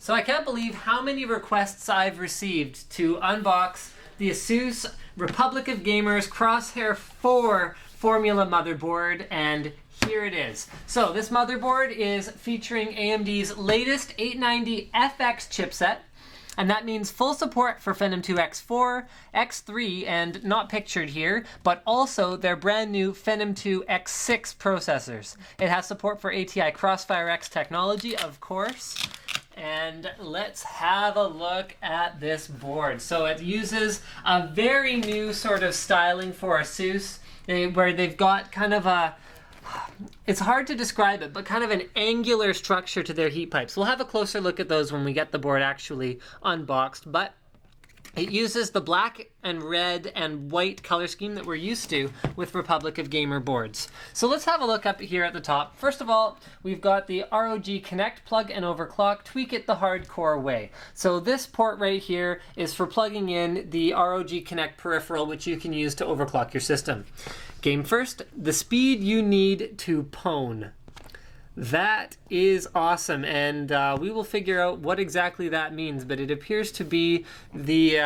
So I can't believe how many requests I've received to unbox the ASUS Republic of Gamers Crosshair 4 Formula motherboard, and here it is. So this motherboard is featuring AMD's latest 890FX chipset, and that means full support for Phenom 2 X4, X3, and not pictured here, but also their brand new Phenom 2 X6 processors. It has support for ATI Crossfire X technology, of course. And let's have a look at this board. So it uses a very new sort of styling for ASUS, where they've got kind of a, it's hard to describe it, but kind of an angular structure to their heat pipes. We'll have a closer look at those when we get the board actually unboxed, but it uses the black and red and white color scheme that we're used to with Republic of Gamer boards. So let's have a look up here at the top. First of all, we've got the ROG Connect plug and overclock, tweak it the hardcore way. So this port right here is for plugging in the ROG Connect peripheral, which you can use to overclock your system. Game first, the speed you need to pwn. That is awesome, and we will figure out what exactly that means, but it appears to be the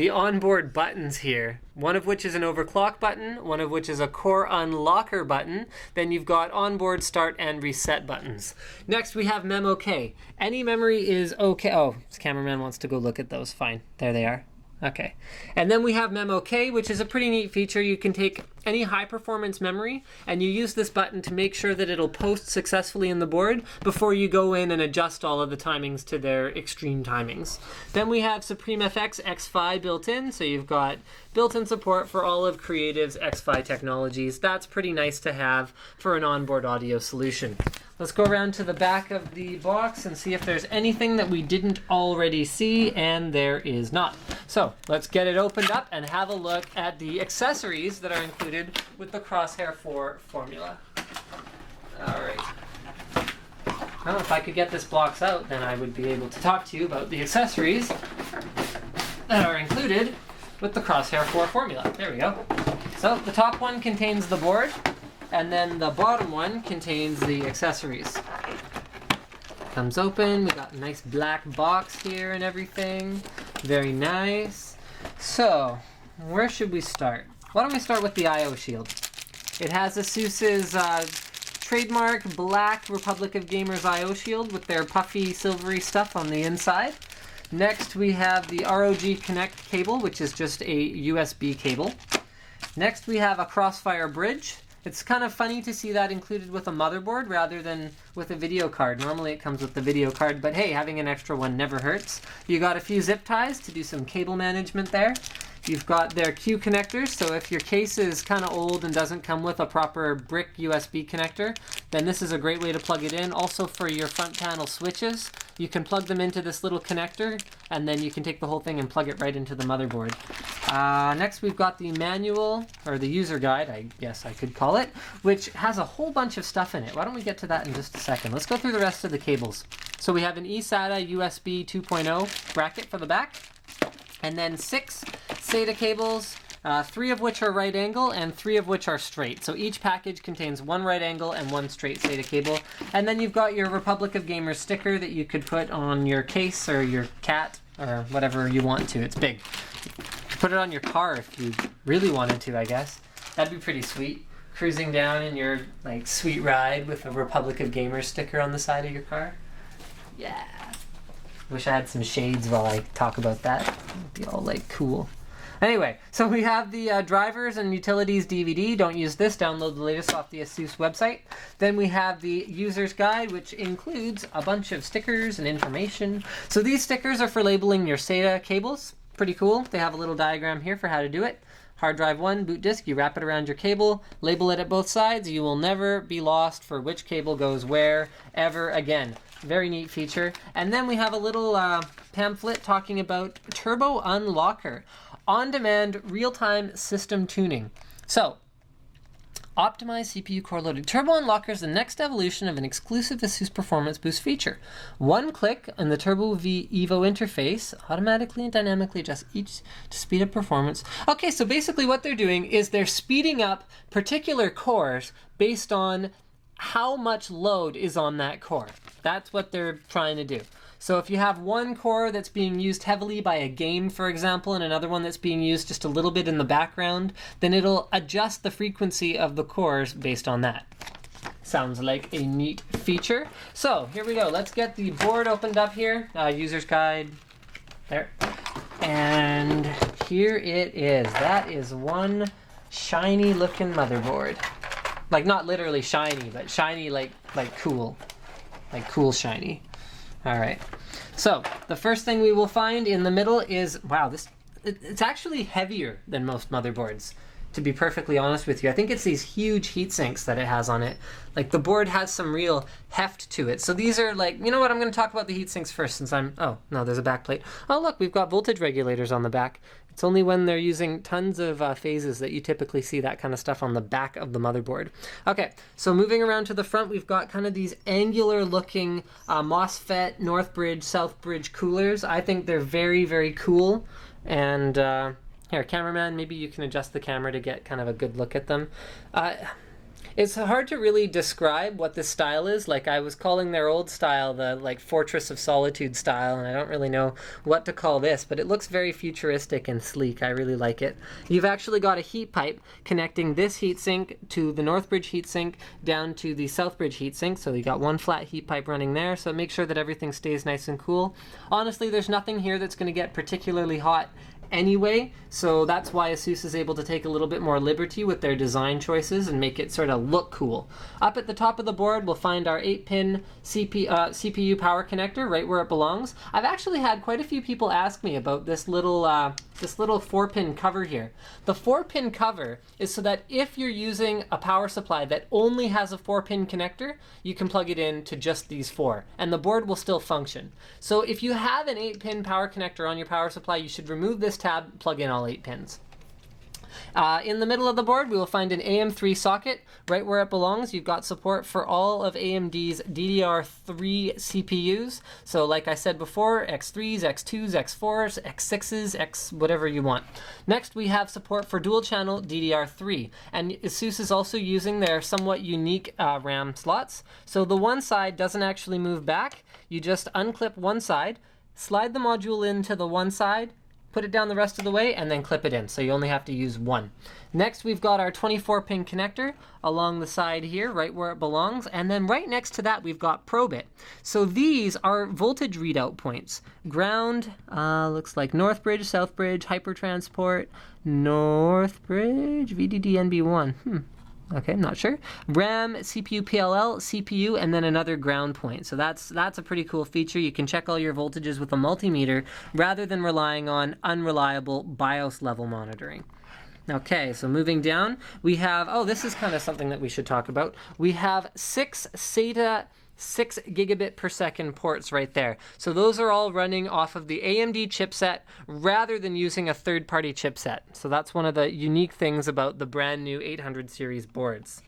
onboard buttons here, one of which is an overclock button, one of which is a core unlocker button, then you've got onboard start and reset buttons. Next we have MemOK. Any memory is okay. Oh, this cameraman wants to go look at those. Fine, there they are. Okay, and then we have MemOK, which is a pretty neat feature. You can take any high-performance memory, and you use this button to make sure that it'll post successfully in the board before you go in and adjust all of the timings to their extreme timings. Then we have SupremeFX X5 built in, so you've got built-in support for all of Creative's X5 technologies. That's pretty nice to have for an onboard audio solution. Let's go around to the back of the box and see if there's anything that we didn't already see, and there is not. So let's get it opened up and have a look at the accessories that are included with the Crosshair 4 formula. All right. Well, if I could get this box out, then I would be able to talk to you about the accessories that are included with the Crosshair 4 formula. There we go. So the top one contains the board, and then the bottom one contains the accessories. Comes open, we got a nice black box here and everything. Very nice. So, where should we start? Why don't we start with the I/O shield? It has ASUS's trademark black Republic of Gamers I/O shield with their puffy silvery stuff on the inside. Next we have the ROG Connect cable, which is just a USB cable. Next we have a Crossfire bridge. It's kind of funny to see that included with a motherboard rather than with a video card. Normally it comes with the video card, but hey, having an extra one never hurts. You got a few zip ties to do some cable management there. You've got their Q connectors, so if your case is kind of old and doesn't come with a proper brick USB connector, then this is a great way to plug it in. Also for your front panel switches, you can plug them into this little connector, and then you can take the whole thing and plug it right into the motherboard. Next we've got the manual, or the user guide, I guess I could call it, which has a whole bunch of stuff in it. Why don't we get to that in just a second. Let's go through the rest of the cables. So we have an eSATA USB 2.0 bracket for the back, and then 6 SATA cables, 3 of which are right angle and 3 of which are straight. So each package contains 1 right angle and 1 straight SATA cable. And then you've got your Republic of Gamers sticker that you could put on your case or your cat or whatever you want to. It's big. Put it on your car if you really wanted to, I guess. That'd be pretty sweet. Cruising down in your like sweet ride with a Republic of Gamers sticker on the side of your car. Yeah. Wish I had some shades while I talk about that. It'd be all like cool. Anyway, so we have the drivers and utilities DVD. Don't use this. Download the latest off the ASUS website. Then we have the user's guide, which includes a bunch of stickers and information. So these stickers are for labeling your SATA cables. Pretty cool. They have a little diagram here for how to do it. Hard drive 1, boot disk, you wrap it around your cable, label it at both sides. You will never be lost for which cable goes where ever again. Very neat feature. And then we have a little pamphlet talking about Turbo Unlocker, on-demand real-time system tuning. So, optimized CPU core loading. Turbo Unlocker is the next evolution of an exclusive ASUS Performance Boost feature. One click on the Turbo V Evo interface automatically and dynamically adjusts each to speed up performance. Okay, so basically what they're doing is they're speeding up particular cores based on how much load is on that core. That's what they're trying to do. So if you have one core that's being used heavily by a game, for example, and another one that's being used just a little bit in the background, then it'll adjust the frequency of the cores based on that. Sounds like a neat feature. So here we go. Let's get the board opened up here. User's guide. There. And here it is. That is one shiny looking motherboard. Like not literally shiny, but shiny like cool. Like cool shiny. All right. So the first thing we will find in the middle is, wow, it's actually heavier than most motherboards, to be perfectly honest with you. I think it's these huge heat sinks that it has on it. Like the board has some real heft to it. So these are like, you know what, I'm going to talk about the heat sinks first since oh, no, there's a back plate. Oh, look, we've got voltage regulators on the back. It's only when they're using tons of phases that you typically see that kind of stuff on the back of the motherboard. Okay, so moving around to the front, we've got kind of these angular looking MOSFET, North Bridge, South Bridge coolers. I think they're very, very cool. And here, cameraman, maybe you can adjust the camera to get kind of a good look at them. It's hard to really describe what this style is. Like I was calling their old style the like Fortress of Solitude style, and I don't really know what to call this, but it looks very futuristic and sleek. I really like it. You've actually got a heat pipe connecting this heatsink to the Northbridge heatsink down to the Southbridge heatsink. So you got one flat heat pipe running there, so make sure that everything stays nice and cool. Honestly, there's nothing here that's going to get particularly hot anyway, so that's why ASUS is able to take a little bit more liberty with their design choices and make it sort of look cool. Up at the top of the board, we'll find our 8-pin CPU power connector right where it belongs. I've actually had quite a few people ask me about this little 4-pin cover here. The 4-pin cover is so that if you're using a power supply that only has a 4-pin connector, you can plug it in to just these 4, and the board will still function. So if you have an 8-pin power connector on your power supply, you should remove this tab, plug in all 8 pins. In the middle of the board, we will find an AM3 socket right where it belongs. You've got support for all of AMD's DDR3 CPUs. So like I said before, X3s, X2s, X4s, X6s, X whatever you want. Next, we have support for dual channel DDR3. And ASUS is also using their somewhat unique RAM slots. So the one side doesn't actually move back. You just unclip one side, slide the module into the one side, put it down the rest of the way, and then clip it in, so you only have to use one. Next, we've got our 24-pin connector along the side here, right where it belongs, and then right next to that, we've got Probit. So these are voltage readout points. Ground, looks like Northbridge, Southbridge, Hypertransport, Northbridge, VDD NB1. Okay, I'm not sure. RAM, CPU PLL, CPU, and then another ground point. So that's a pretty cool feature. You can check all your voltages with a multimeter rather than relying on unreliable BIOS level monitoring. Okay, so moving down, we have, oh, this is kind of something that we should talk about. We have 6 SATA 6 gigabit per second ports right there. So those are all running off of the AMD chipset rather than using a third-party chipset. So that's one of the unique things about the brand new 800 series boards.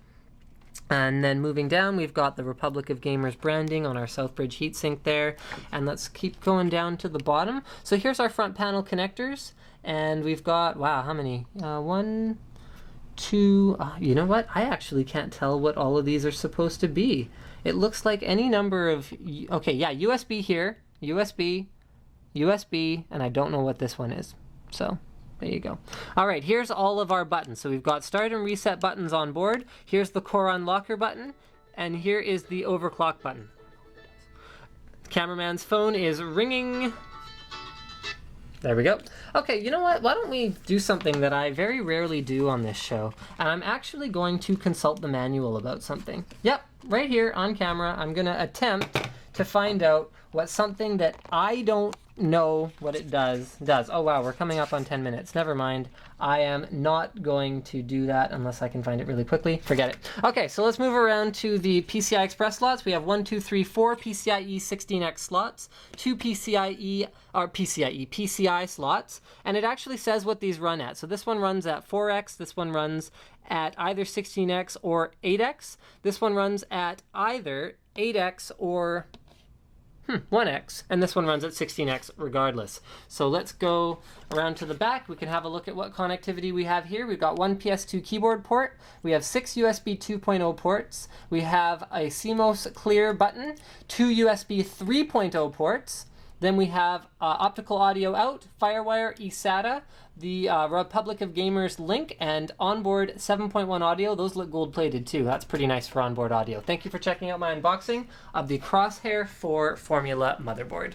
And then moving down, we've got the Republic of Gamers branding on our Southbridge heatsink there. And let's keep going down to the bottom. So here's our front panel connectors. And we've got, wow, how many? 1, 2, you know what? I actually can't tell what all of these are supposed to be. It looks like any number of, okay, yeah, USB here, USB, USB, and I don't know what this one is. So there you go. All right, here's all of our buttons. So we've got start and reset buttons on board. Here's the core unlocker button, and here is the overclock button. Cameraman's phone is ringing. There we go. Okay, you know what? Why don't we do something that I very rarely do on this show? And I'm actually going to consult the manual about something. Yep, right here on camera, I'm going to attempt to find out what something that I don't know what it does. Oh wow, we're coming up on 10 minutes. Never mind. I am not going to do that unless I can find it really quickly. Forget it. Okay, so let's move around to the PCI Express slots. We have 4 PCIe 16X slots, 2 PCI slots, and it actually says what these run at. So this one runs at 4X, this one runs at either 16X or 8X. This one runs at either 8X or 1x, and this one runs at 16x regardless. So let's go around to the back. We can have a look at what connectivity we have here. We've got one PS2 keyboard port. We have 6 USB 2.0 ports. We have a CMOS clear button, 2 USB 3.0 ports. Then we have optical audio out, Firewire, eSATA, the Republic of Gamers link, and onboard 7.1 audio. Those look gold-plated too. That's pretty nice for onboard audio. Thank you for checking out my unboxing of the Crosshair 4 Formula motherboard.